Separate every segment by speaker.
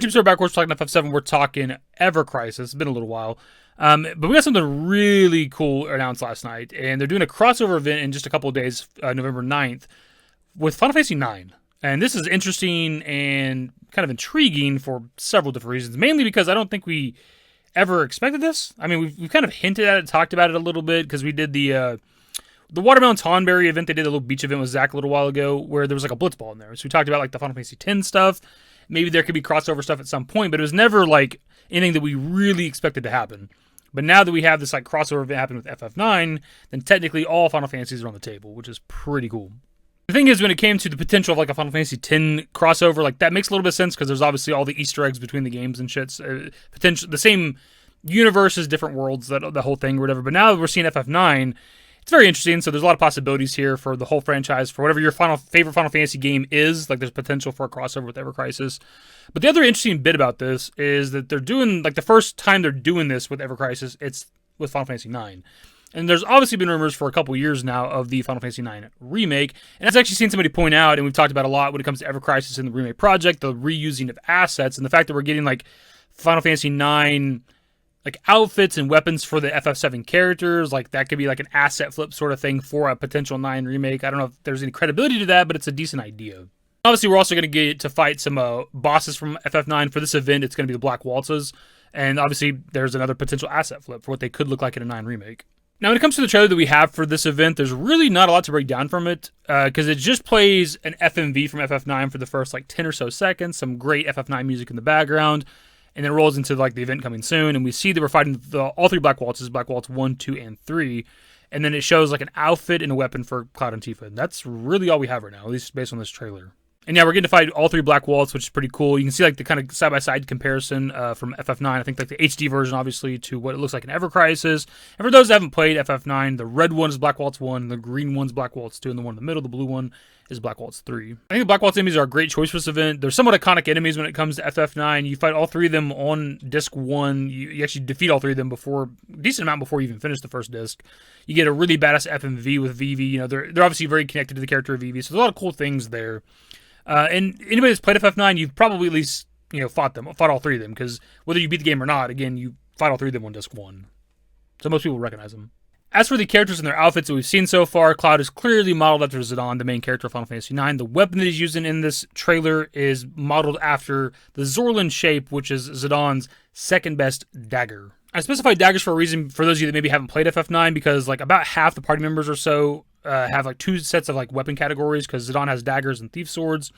Speaker 1: We're backwards talking FF7. We're talking Ever Crisis. It's been a little while. But we got something really cool announced last night. And they're doing a crossover event in just a couple of days, November 9th, with Final Fantasy IX. And this is interesting and kind of intriguing for several different reasons. Mainly because I don't think we ever expected this. I mean, we've kind of hinted at it, talked about it a little bit, because we did the Watermelon Tonberry event. They did a little beach event with Zach a little while ago, where there was like a Blitzball in there. So we talked about like the Final Fantasy X stuff. Maybe there could be crossover stuff at some point, but it was never like anything that we really expected to happen. But now that we have this like crossover event happen with FF9, then technically all Final Fantasies are on the table, which is pretty cool. The thing is, when it came to the potential of like a Final Fantasy X crossover, like that makes a little bit of sense because there's obviously all the Easter eggs between the games and shit. Potential the same universes, different worlds, that the whole thing or whatever. But now that we're seeing FF9, it's very interesting. So there's a lot of possibilities here for the whole franchise, for whatever your favorite Final Fantasy game is. Like there's potential for a crossover with Ever Crisis. But the other interesting bit about this is that they're doing, like the first time they're doing this with Ever Crisis, it's with Final Fantasy IX. And there's obviously been rumors for a couple years now of the Final Fantasy IX remake. And I've actually seen somebody point out, and we've talked about a lot when it comes to Ever Crisis and the remake project, the reusing of assets, and the fact that we're getting like Final Fantasy IX like outfits and weapons for the FF7 characters. Like that could be like an asset flip sort of thing for a potential 9 remake. I don't know if there's any credibility to that, but it's a decent idea. Obviously, we're also going to get to fight some bosses from FF9 for this event. It's going to be the Black Waltzes. And obviously, there's another potential asset flip for what they could look like in a 9 remake. Now, when it comes to the trailer that we have for this event, there's really not a lot to break down from it, because it just plays an FMV from FF9 for the first like 10 or so seconds, some great FF9 music in the background, and then it rolls into like the event coming soon, and we see that we're fighting all 3 Black Waltzes, Black Waltz 1, 2, and 3, and then it shows like an outfit and a weapon for Cloud and Tifa, and that's really all we have right now, at least based on this trailer. And yeah, we're getting to fight all 3 Black Waltz, which is pretty cool. You can see like the kind of side-by-side comparison from FF9. I think like the HD version, obviously, to what it looks like in Ever Crisis. And for those that haven't played FF9, the red one is Black Waltz 1, the green one's Black Waltz 2, and the one in the middle, the blue one, is Black Waltz 3. I think the Black Waltz enemies are a great choice for this event. They're somewhat iconic enemies when it comes to FF9. You fight all 3 of them on disc 1. You actually defeat all 3 of them before, decent amount before you even finish the first disc. You get a really badass FMV with Vivi. You know, they're obviously very connected to the character of Vivi, so there's a lot of cool things there. And anybody that's played FF9, you've probably at least, fought all 3 of them, because whether you beat the game or not, again, you fight all 3 of them on disc 1. So most people recognize them. As for the characters and their outfits that we've seen so far, Cloud is clearly modeled after Zidane, the main character of Final Fantasy IX. The weapon that he's using in this trailer is modeled after the Zorlin shape, which is Zidane's second best dagger. I specified daggers for a reason for those of you that maybe haven't played FF9, because like about half the party members or so have like 2 sets of like weapon categories, because Zidane has daggers and thief swords,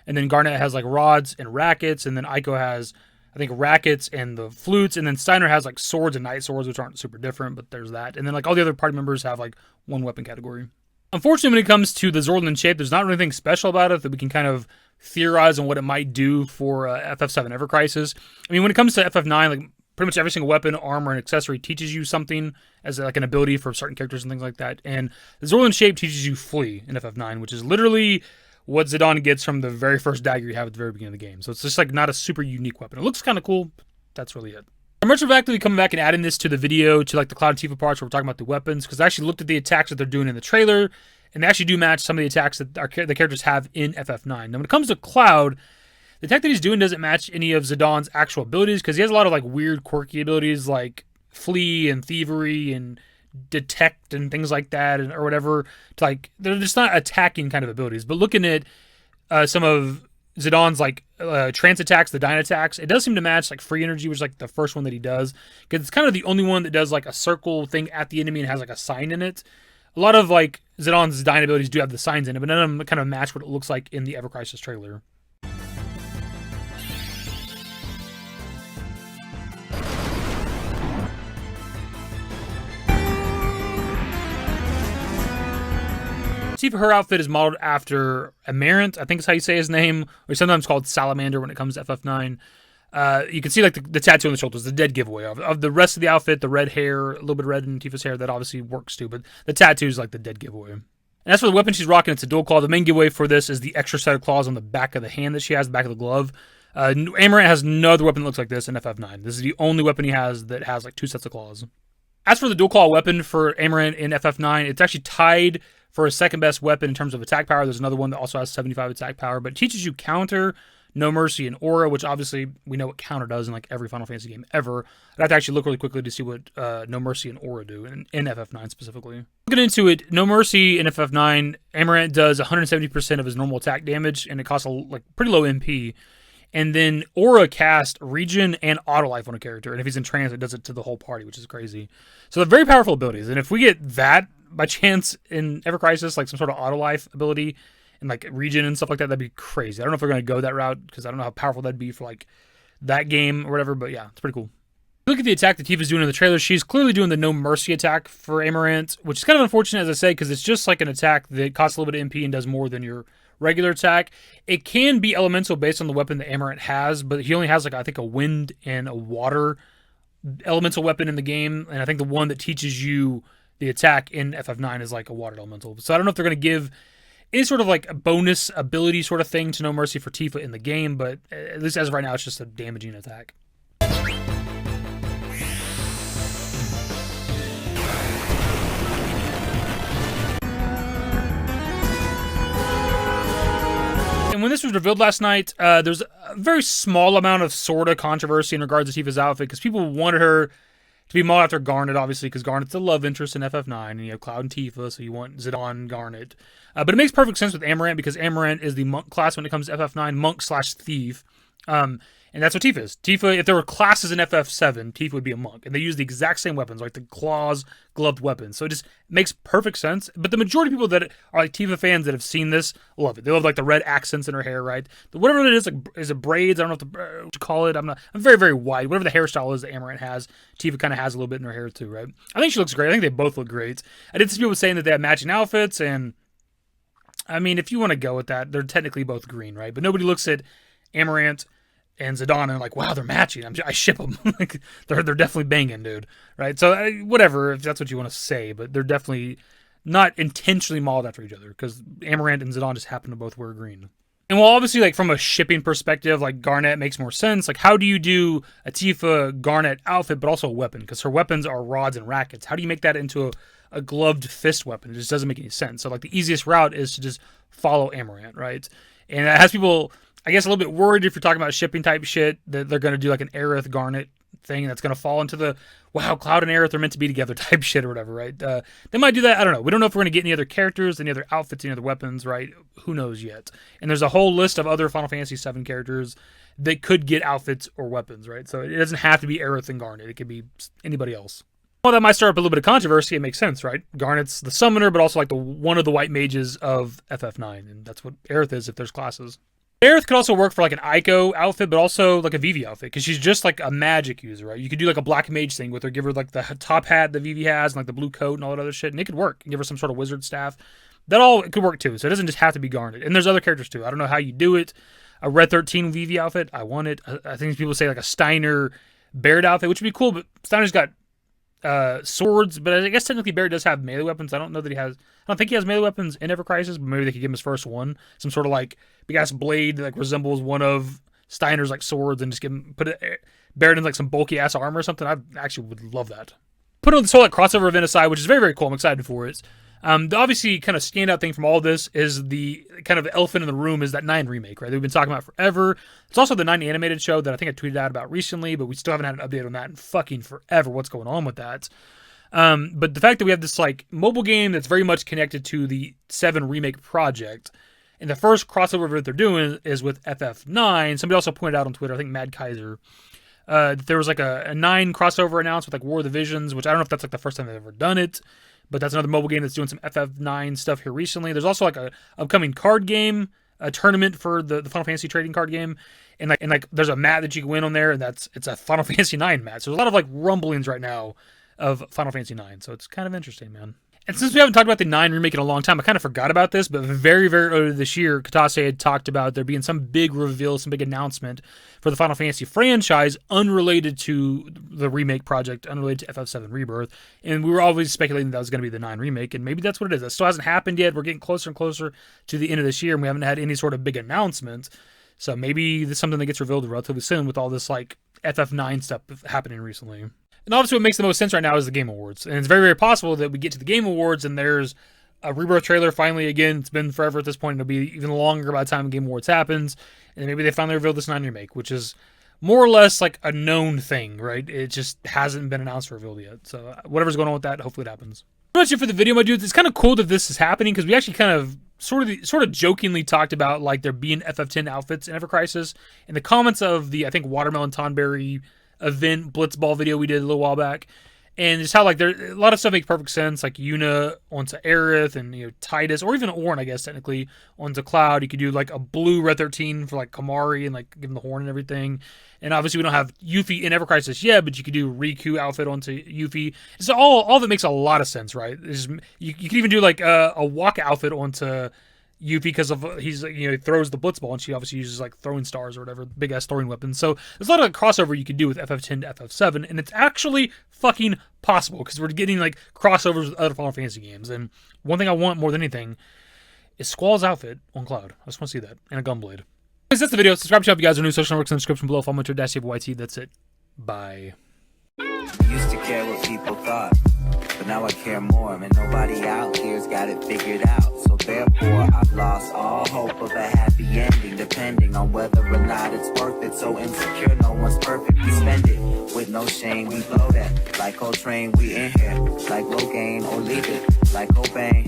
Speaker 1: and then Garnet has like rods and rackets, and then Aiko has, I think, rackets and the flutes, and then Steiner has like swords and night swords, which aren't super different, but there's that. And then like all the other party members have like 1 weapon category. Unfortunately, when it comes to the Zorlin shape, there's not really anything special about it that we can kind of theorize on what it might do for FF7 Ever Crisis. I mean, when it comes to FF9, like pretty much every single weapon, armor, and accessory teaches you something as like an ability for certain characters and things like that. And the Zorlin shape teaches you Flee in FF9, which is literally what Zidane gets from the very first dagger you have at the very beginning of the game. So it's just like not a super unique weapon. It looks kind of cool, but that's really it. I'm retroactively coming back and adding this to the video, to like the Cloud and Tifa parts where we're talking about the weapons, because I actually looked at the attacks that they're doing in the trailer, and they actually do match some of the attacks that the characters have in FF9. Now when it comes to Cloud, the attack that he's doing doesn't match any of Zidane's actual abilities, because he has a lot of like weird, quirky abilities like Flee and Thievery and Detect and things like that, or whatever. Like they're just not attacking kind of abilities. But looking at some of Zidane's like trance attacks, the Dyne attacks, it does seem to match like Free Energy, which is like the first one that he does, because it's kind of the only one that does like a circle thing at the enemy and has like a sign in it. A lot of like Zidane's Dyne abilities do have the signs in it, but none of them kind of match what it looks like in the Ever Crisis trailer. Tifa, her outfit is modeled after Amarant, I think is how you say his name, or sometimes called Salamander when it comes to FF9. You can see like the tattoo on the shoulders, the dead giveaway of the rest of the outfit, the red hair, a little bit of red in Tifa's hair, that obviously works too, but the tattoo is like the dead giveaway. And as for the weapon she's rocking, it's a dual claw. The main giveaway for this is the extra set of claws on the back of the hand that she has, the back of the glove. Amarant has no other weapon that looks like this in FF9. This is the only weapon he has that has like 2 sets of claws. As for the dual claw weapon for Amarant in FF9, it's actually tied for his second best weapon in terms of attack power. There's another one that also has 75 attack power, but it teaches you counter No Mercy and Aura, which obviously we know what counter does in like every Final Fantasy game ever. I'd have to actually look really quickly to see what No Mercy and Aura do in FF9 specifically. Looking into it, No Mercy in FF9, Amarant does 170% of his normal attack damage, and it costs like pretty low MP. And then Aura cast regen and auto life on a character, and if he's in trance, it does it to the whole party, which is crazy. So they're very powerful abilities, and if we get that by chance in Ever Crisis, like some sort of auto life ability and like regen and stuff like that, that'd be crazy. I don't know if they're going to go that route because I don't know how powerful that'd be for like that game or whatever, but yeah, it's pretty cool. Look at the attack that Tifa's doing in the trailer. She's clearly doing the No Mercy attack for Amarant, which is kind of unfortunate, as I said, because it's just like an attack that costs a little bit of MP and does more than your regular attack. It can be elemental based on the weapon that Amarant has, but he only has like I think a wind and a water elemental weapon in the game, and I think the one that teaches you the attack in FF9 is like a water elemental. So I don't know if they're going to give any sort of like a bonus ability sort of thing to No Mercy for Tifa in the game, but at least as of right now, it's just a damaging attack. And when this was revealed last night, there's a very small amount of sort of controversy in regards to Tifa's outfit because people wanted her to be modeled after Garnet, obviously, because Garnet's the love interest in FF9, and you have Cloud and Tifa, so you want Zidane, Garnet. But it makes perfect sense with Amarant because Amarant is the monk class when it comes to FF9, monk/thief. And that's what Tifa is. Tifa, if there were classes in FF7, Tifa would be a monk. And they use the exact same weapons, like the claws, gloved weapons. So it just makes perfect sense. But the majority of people that are like Tifa fans that have seen this love it. They love like the red accents in her hair, right? Whatever it is, like is it braids? I don't know what to call it. I'm very, very white. Whatever the hairstyle is that Amarant has, Tifa kind of has a little bit in her hair too, right? I think she looks great. I think they both look great. I did see people saying that they have matching outfits, and I mean, if you want to go with that, they're technically both green, right? But nobody looks at Amarant and Zidane and like, wow, they're matching. I ship them. Like they're definitely banging, dude. Right? So whatever, if that's what you want to say, but they're definitely not intentionally modeled after each other because Amarant and Zidane just happen to both wear green. And while obviously, like from a shipping perspective, like Garnet makes more sense. Like, how do you do a Tifa Garnet outfit, but also a weapon? Because her weapons are rods and rackets. How do you make that into a gloved fist weapon? It just doesn't make any sense. So like the easiest route is to just follow Amarant, right? And that has people, I guess, a little bit worried if you're talking about shipping type shit that they're going to do like an Aerith Garnet thing that's going to fall into the, wow, Cloud and Aerith are meant to be together type shit or whatever, right? They might do that. I don't know. We don't know if we're going to get any other characters, any other outfits, any other weapons, right? Who knows yet? And there's a whole list of other Final Fantasy VII characters that could get outfits or weapons, right? So it doesn't have to be Aerith and Garnet. It could be anybody else. Well, that might start up a little bit of controversy. It makes sense, right? Garnet's the summoner, but also like one of the white mages of FF9, and that's what Aerith is if there's classes. Aerith could also work for like an Ico outfit, but also like a Vivi outfit, because she's just like a magic user, right? You could do like a black mage thing with her, give her like the top hat that Vivi has, and like the blue coat and all that other shit, and it could work. And give her some sort of wizard staff. That all it could work too, so it doesn't just have to be Garnet. And there's other characters too. I don't know how you do it. A Red 13 Vivi outfit, I want it. I think people say like a Steiner Baird outfit, which would be cool, but Steiner's got swords, but I guess technically Baird does have melee weapons. I don't know that he has. I don't think he has melee weapons in Ever Crisis, but maybe they could give him his first one. Some sort of like big ass blade that like resembles one of Steiner's like swords, and just put Baird in like some bulky ass armor or something. I actually would love that. Put this whole like crossover event aside, which is very, very cool. I'm excited for it. The obviously kind of standout thing from all this is the kind of elephant in the room is that 9 remake, right? That we've been talking about forever. It's also the 9 animated show that I think I tweeted out about recently, but we still haven't had an update on that in fucking forever. What's going on with that? But the fact that we have this like mobile game that's very much connected to the 7 remake project, and the first crossover that they're doing is with FF9. Somebody also pointed out on Twitter, I think Mad Kaiser, that there was like a 9 crossover announced with like War of the Visions, which I don't know if that's like the first time they've ever done it. But that's another mobile game that's doing some FF9 stuff here recently. There's also like a upcoming card game, a tournament for the Final Fantasy trading card game, and like there's a mat that you can win on there, and it's a Final Fantasy 9 mat. So there's a lot of like rumblings right now of Final Fantasy 9. So it's kind of interesting, man. And since we haven't talked about the 9 remake in a long time, I kind of forgot about this, but very, very early this year, Katase had talked about there being some big reveal, some big announcement for the Final Fantasy franchise unrelated to the remake project, unrelated to FF7 Rebirth. And we were always speculating that was going to be the 9 remake, and maybe that's what it is. That still hasn't happened yet. We're getting closer and closer to the end of this year, and we haven't had any sort of big announcement. So maybe there's something that gets revealed relatively soon with all this like FF9 stuff happening recently. And obviously what makes the most sense right now is the Game Awards. And it's very, very possible that we get to the Game Awards and there's a Rebirth trailer finally, again, it's been forever at this point. It'll be even longer by the time Game Awards happens. And maybe they finally reveal this 9 remake, which is more or less like a known thing, right? It just hasn't been announced or revealed yet. So whatever's going on with that, hopefully it happens. Pretty much it for the video, my dudes. It's kind of cool that this is happening because we actually kind of sort of jokingly talked about like there being FF10 outfits in Ever Crisis in the comments of the, I think, Watermelon Tonberry event Blitzball video we did a little while back. And just how like there a lot of stuff makes perfect sense, like Yuna onto Aerith and Titus, or even Ornn, I guess technically onto Cloud. You could do like a blue Red 13 for like Kamari and like give him the horn and everything. And obviously we don't have Yuffie in Ever Crisis yet, but you could do Riku outfit onto Yuffie. So all of it makes a lot of sense, right? You could even do like a walk outfit onto Yuffie because of he throws the Blitzball and she obviously uses like throwing stars or whatever, big ass throwing weapons. So there's a lot of crossover you could do with FF10 to FF7, and it's actually fucking possible because we're getting like crossovers with other Final Fantasy games. And one thing I want more than anything is Squall's outfit on Cloud. I just want to see that, and a Gunblade. Guys, that's the video. Subscribe to if you guys are new. Social networks in the description below. Follow me to _YT. That's it. Bye.
Speaker 2: Used to care what people thought, but now I care more, and nobody out here's got it figured out. So therefore, I've lost all hope of a happy ending, depending on whether or not it's worth it. So insecure, no one's perfect. We spend it with no shame. We blow that like Coltrane. We in here like Rogaine, or leave it like Cobain.